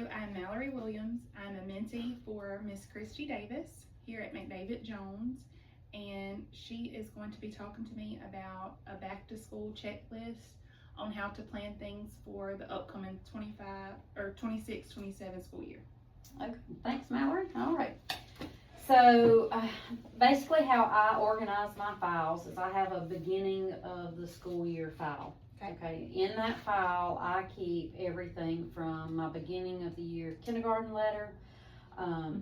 I'm Mallory Williams. I'm a mentee for Miss Christy Davis here at McDavid Jones, and she is going to be talking to me about a back to school checklist on how to plan things for the upcoming 25 or 26-27 school year. Okay, thanks, Mallory. All right. So basically how I organize my files is I have a beginning of the school year file. Okay. In that file, I keep everything from my beginning of the year kindergarten letter,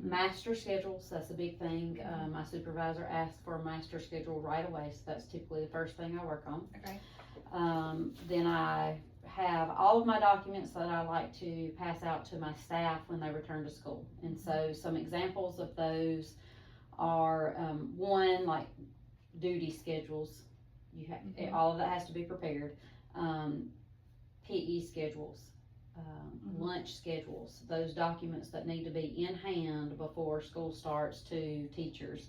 master schedules. That's a big thing. My supervisor asked for a master schedule right away, so that's typically the first thing I work on. Okay. Then I have all of my documents that I like to pass out to my staff when they return to school. And so some examples of those are one, like duty schedules. You have all of that has to be prepared. PE schedules, lunch schedules, those documents that need to be in hand before school starts to teachers.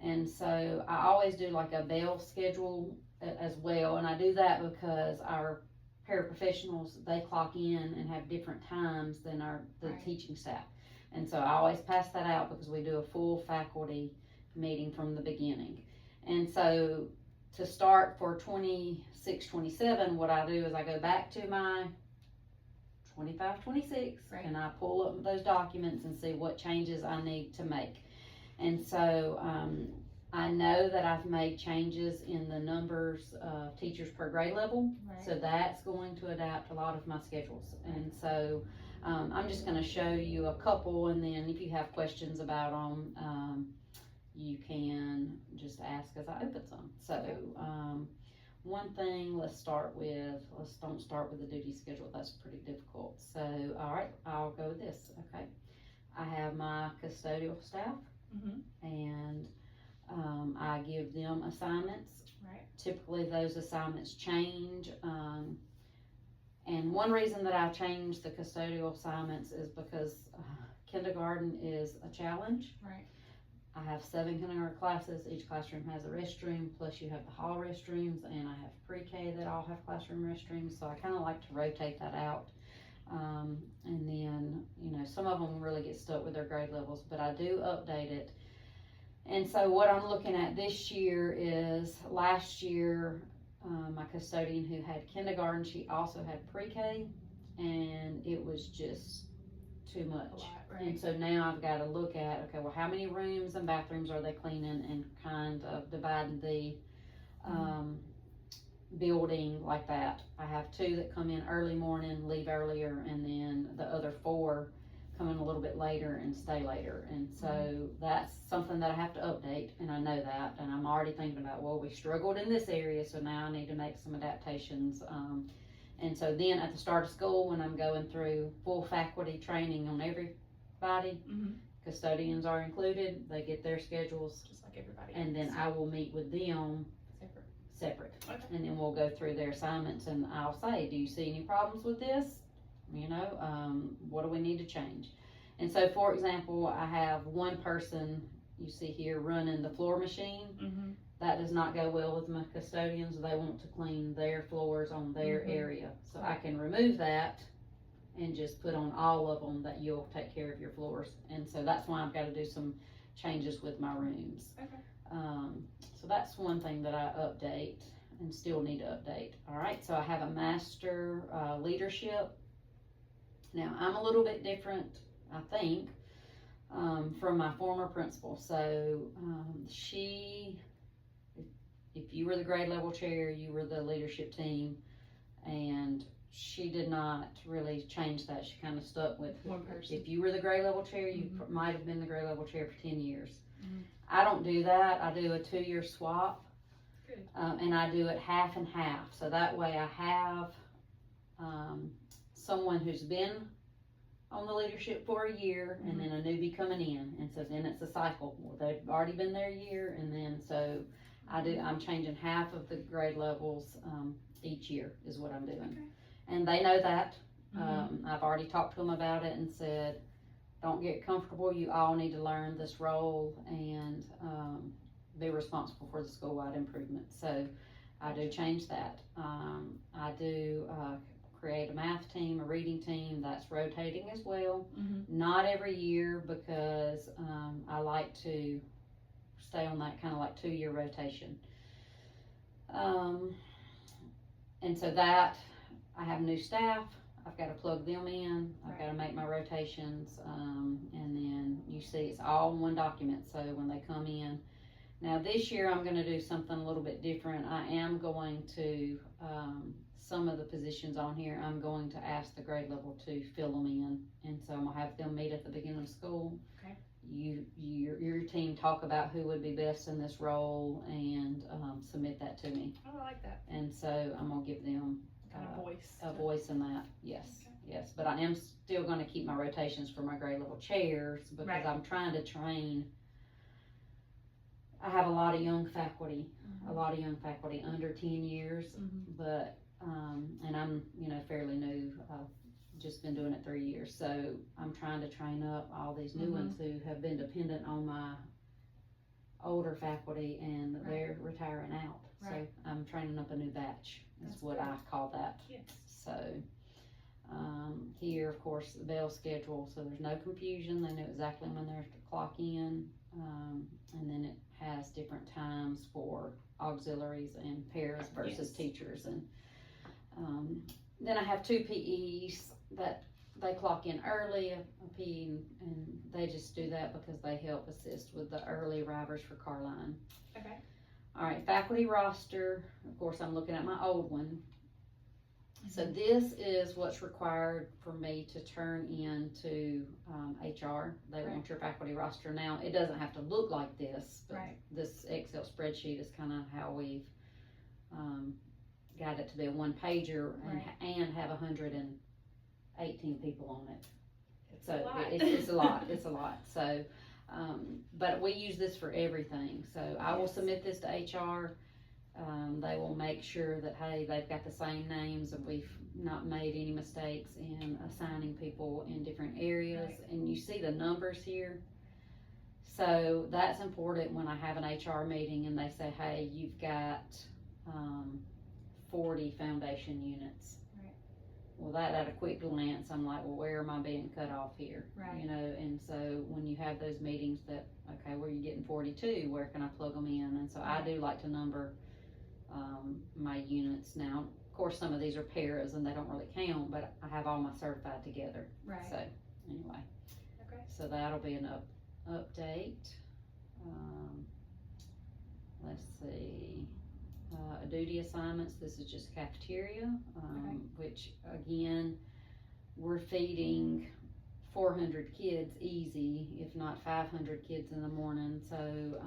And so I always do like a bell schedule as well, and I do that because our paraprofessionals, they clock in and have different times than the teaching staff. And so I always pass that out because we do a full faculty meeting from the beginning. And so to start for 26-27, what I do is I go back to my 25-26 and I pull up those documents and see what changes I need to make. And so I know that I've made changes in the numbers of teachers per grade level, so that's going to adapt a lot of my schedules. And so I'm just going to show you a couple, and then if you have questions about them, you can just ask as I open some. So one thing, let's don't start with the duty schedule. That's pretty difficult. So, all right, I'll go with this. Okay. I have my custodial staff, and I give them assignments. Typically those assignments change. And one reason that I changed the custodial assignments is because kindergarten is a challenge. I have 7 kindergarten classes. Each classroom has a restroom, plus you have the hall restrooms, and I have pre-K that all have classroom restrooms, so I kind of like to rotate that out. And then, some of them really get stuck with their grade levels, but I do update it. And so what I'm looking at this year is last year, my custodian who had kindergarten, she also had pre-K, and it was just too much. And so now I've got to look at, okay, well, how many rooms and bathrooms are they cleaning, and kind of dividing the building like that. I have 2 that come in early morning, leave earlier, and then the other 4 come in a little bit later and stay later. And so that's something that I have to update, and I know that, and I'm already thinking about, well, we struggled in this area, so now I need to make some adaptations. And so then at the start of school, when I'm going through full faculty training on everybody, custodians are included, they get their schedules just like everybody else. And then I will meet with them separate. And then we'll go through their assignments, and I'll say, do you see any problems with this? What do we need to change? And so, for example, I have one person you see here running the floor machine. That does not go well with my custodians. They want to clean their floors on their area. So I can remove that and just put on all of them that you'll take care of your floors. And so that's why I've got to do some changes with my rooms. So that's one thing that I update and still need to update. All right, so I have a master leadership. Now, I'm a little bit different, I think, from my former principal. So if you were the grade level chair, you were the leadership team, and she did not really change that. She kind of stuck with one person. If you were the grade level chair, you might have been the grade level chair for 10 years. I don't do that. I do a 2-year swap. And I do it half and half. So that way I have someone who's been on the leadership for a year, and then a newbie coming in. And so then it's a cycle. Well, they've already been there a year, and then so I'm changing half of the grade levels each year is what I'm doing. And they know that. I've already talked to them about it and said, don't get comfortable. You all need to learn this role and be responsible for the school-wide improvement. So I do change that. I do create a math team, a reading team, that's rotating as well. Mm-hmm. Not every year because, I like to stay on that kind of like 2-year rotation. And so that, I have new staff, I've gotta plug them in, I've gotta make my rotations, and then you see it's all in one document, so when they come in. Now this year I'm gonna do something a little bit different. I am going to, some of the positions on here, I'm going to ask the grade level to fill them in, and so I'm gonna have them meet at the beginning of school. Okay. Your team talk about who would be best in this role and, submit that to me, Oh, I like that. and so I'm gonna give them Kind of voice. a voice in that, yes, Okay. yes, but I am still gonna keep my rotations for my grade level chairs, because Right. I'm trying to train. I have a lot of young faculty, under 10 years, Mm-hmm. but, and I'm, fairly new, I've just been doing it 3 years, so I'm trying to train up all these new Mhm. ones who have been dependent on my older faculty, and Right. they're retiring out, so Right. I'm training up a new batch, is That's what good. I call that. Yes. So, here, of course, the bell schedule, so there's no confusion, they know exactly when they're to clock in, and then it has different times for auxiliaries and paras versus Yes. teachers, and, then I have 2 PEs that they clock in early, a PE, and they just do that because they help assist with the early arrivers for Carline. Okay. Alright, faculty roster, of course, I'm looking at my old one. So Mhm. this is what's required for me to turn into, HR. They Right. want your faculty roster. Now, it doesn't have to look like this, but Right. this Excel spreadsheet is kinda how we've, got it to be a one pager and, Right. and have 118 people on it. It's So a lot. it's a lot, it's a lot, so, but we use this for everything, so I will Yes. submit this to HR. They will make sure that, hey, they've got the same names and we've not made any mistakes in assigning people in different areas, Right. and you see the numbers here. So that's important when I have an HR meeting and they say, hey, you've got, 40 foundation units. Right. Well, that at a quick glance, I'm like, well, where am I being cut off here? Right. And so when you have those meetings that, okay, where you getting 42, where can I plug them in? And so I Right. do like to number, my units. Now, of course, some of these are paras and they don't really count, but I have all my certified together. Right. So, anyway. Okay. So that'll be an update. Let's see, duty assignments, this is just cafeteria, which again, we're feeding 400 kids easy, if not 500 kids in the morning, so,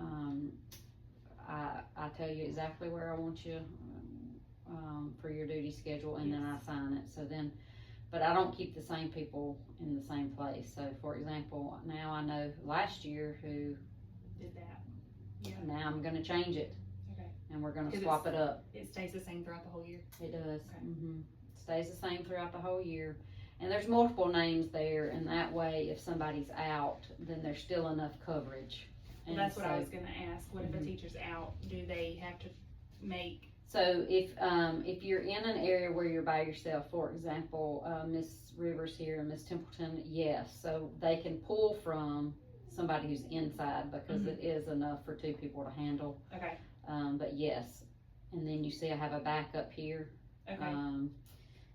I tell you exactly where I want you, for your duty schedule, and then I assign it, so then, but I don't keep the same people in the same place. So for example, now I know last year who, Did that. Yeah. now I'm gonna change it. Okay. And we're gonna 'Cause swap it up. It stays the same throughout the whole year. It does. Okay. Stays the same throughout the whole year. And there's multiple names there, and that way if somebody's out, then there's still enough coverage. Well, And that's what I so- was gonna ask. What if a teacher's out? Do they have to make? So if you're in an area where you're by yourself, for example, Miss Rivers here and Miss Templeton, yes, so they can pull from somebody who's inside because it is enough for 2 people to handle. Okay. But yes, and then you see I have a backup here. Okay.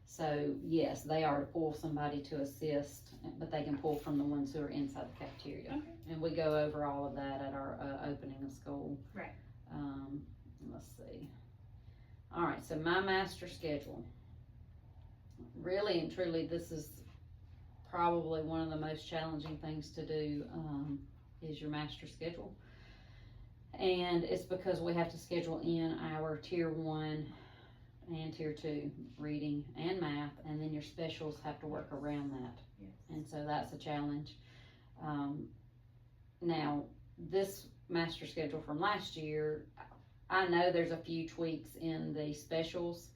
So yes, they are to pull somebody to assist, but they can pull from the ones who are inside the cafeteria. Okay. And we go over all of that at our opening of school. Right. Let's see. All right, so my master schedule. Really and truly, this is probably one of the most challenging things to do, is your master schedule. And it's because we have to schedule in our tier 1 and tier 2 reading and math, and then your specials have to work around that. Yes. And so that's a challenge. Now, this master schedule from last year, I know there's a few tweaks in the specials,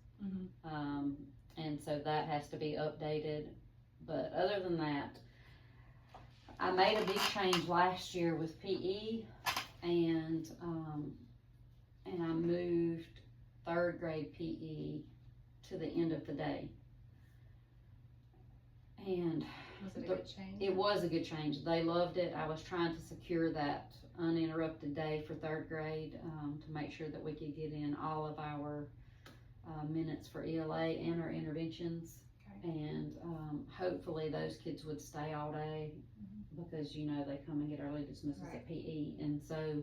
and so that has to be updated. But other than that, I made a big change last year with PE, and I moved 3rd grade PE to the end of the day. And Was it a The- good change? it was a good change. They loved it. I was trying to secure that uninterrupted day for third grade, to make sure that we could get in all of our minutes for ELA and our interventions. Okay. And hopefully those kids would stay all day, because they come and get early dismissals Right. at PE. And so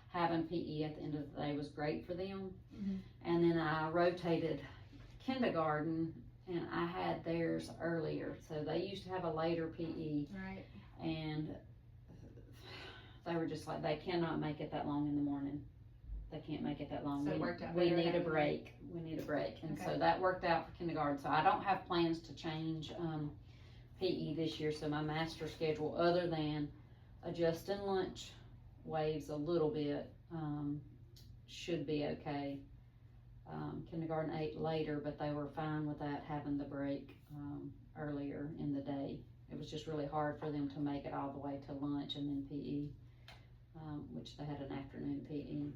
having PE at the end of the day was great for them. Mhm. And then I rotated kindergarten, and I had theirs earlier. So they used to have a later PE, Right. and they were just like, they cannot make it that long in the morning. They can't make it that long. So it We- worked out We better need a having it. break. We need a break. And so Okay. that worked out for kindergarten. So I don't have plans to change, PE this year. So my master schedule, other than adjusting lunch waves a little bit, should be okay. Kindergarten ate later, but they were fine with that, having the break, earlier in the day. It was just really hard for them to make it all the way to lunch and then PE, which they had an afternoon PE.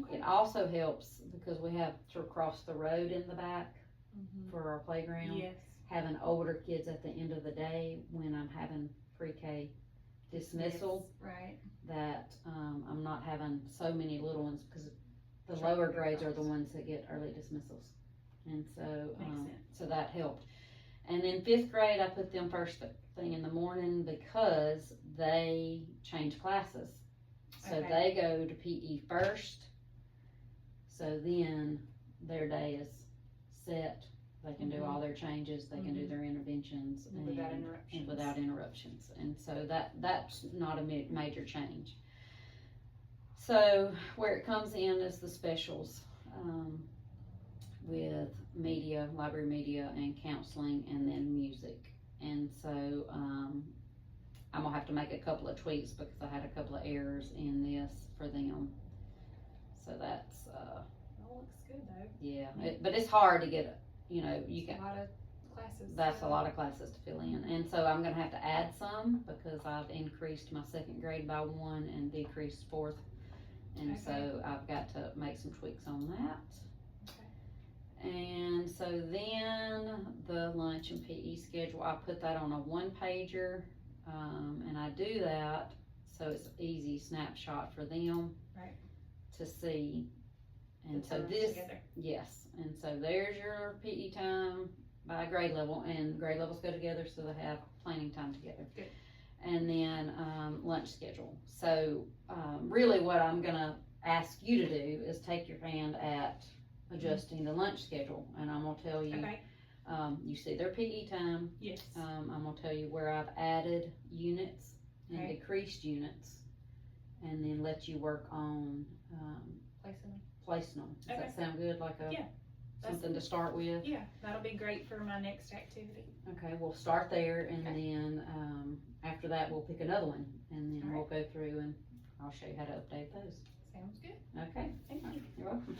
Okay. It also helps because we have to cross the road in the back Mhm. for our playground. Yes. Having older kids at the end of the day when I'm having pre-K dismissal, Yes. Right. that I'm not having so many little ones, because the Sure, lower they're grades are the first. ones that get early dismissals. And so, Makes sense. so that helped. And then 5th grade, I put them first thing in the morning because they change classes. So Okay. they go to PE first, so then their day is set. They can do all their changes, they can do their interventions, And without interruptions. and without interruptions. And so that's not a major change. So where it comes in is the specials, with media, library media, and counseling, and then music. And so, I'm gonna have to make a couple of tweaks because I had a couple of errors in this for them. So that's, That looks good though. yeah, but it's hard to get, you It's can, a lot of classes. that's a lot of classes to fill in. And so I'm gonna have to add some because I've increased my 2nd grade by 1 and decreased 4th. And Okay. so I've got to make some tweaks on that. Okay. And so then the lunch and PE schedule, I put that on a 1-pager, and I do that so it's easy snapshot for them Right. to see. And The so times this, together. yes, and so there's your PE time by grade level, and grade levels go together, so they have planning time together. Good. And then, lunch schedule. So, really what I'm gonna ask you to do is take your hand at adjusting the lunch schedule, and I'm gonna tell you, Okay. you see their PE time, Yes. I'm gonna tell you where I've added units and Okay. decreased units, and then let you work on, Placing them. placing them. Does Okay. that sound good, like a, Yeah, that's- something to start with? Yeah, that'll be great for my next activity. Okay, we'll start there, and Okay. then, after that, we'll pick another one, and then All we'll go through and I'll show you how to update those. Sounds good. Okay, Thank you. you're welcome.